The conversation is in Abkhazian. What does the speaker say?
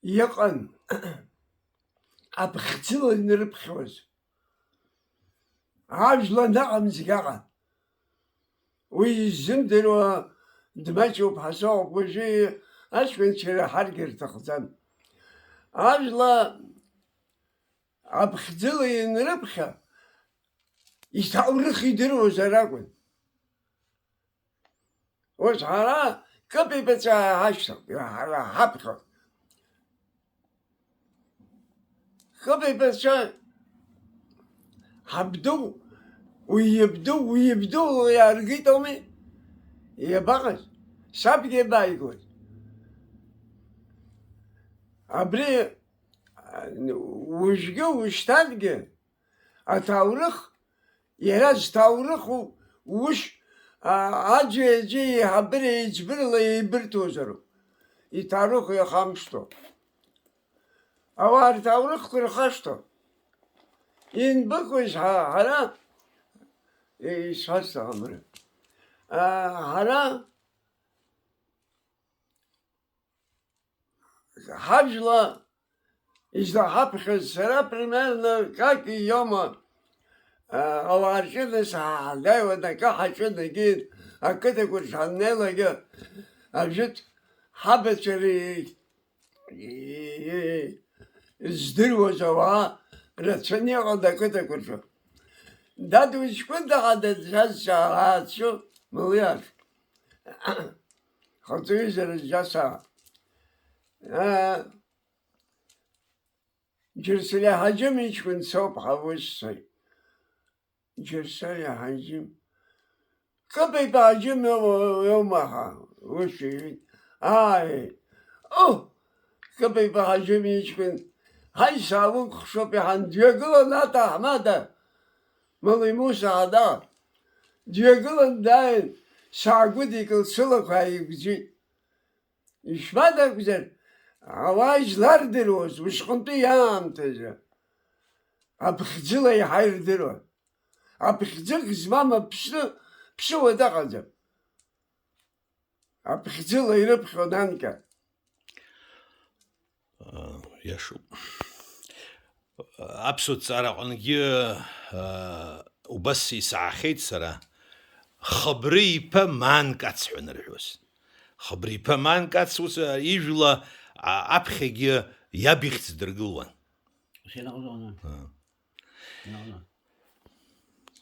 يقن أبختل نربخوز عاجلا نعم زقاقا ويزمدن ودمجو بحسوب وجي أشفن شري حرقر تقزن عاجلا أبختل نربخه يستعورخ يدرو زراقون وش حرا كبي بتا هاشتم يا حرا حبخه كبي بتا حبدو ويبدو يا رقيتومي يا بغش سابقي بايقول أبري وشقو وشتالقي أتاورخ يراج تاورخ وش أجي جي حبري يجبر لي يبرتو زرو يتاروخ يا خامشتو أوار تاورخ ترخشتو إن بكوش حرا إيش هسه عمره حرا حجلا إذا حبخ السرا برمال كاكي يوم أوارشد ساعة ودا كحشد جيد أكده كل شانيلا جا أجت حبت شري ازدروا زوا رتشني غدا كده كل شو دادو إيش كنت هذا جالس ساعات شو مليار خطوي زر الجسا جرسلي حجم إيش كنت صوب حوشي جرسلي حجم كبي بحجم يومها وشي كبي بحجم إيش كنت هاي ساوك خشو بحن ديقلو ناتا حمادا ملي موسى عدا ديقلو داين ساقودي كل سلق هاي بجي إيش مادا güzel عواجlar دروز وش كنتو يام تجا أبخجلي حير درو أبخجل زماما بشو ودا قجب أبخجلي ربخو نانكا يشو أبسط سارة قنجي وبس يسعخيت سارة خبري بمان كاتس حنرحوس خبري بمان كاتس وس يجلا أبخجي يبيخت درجوان شيء نقولونه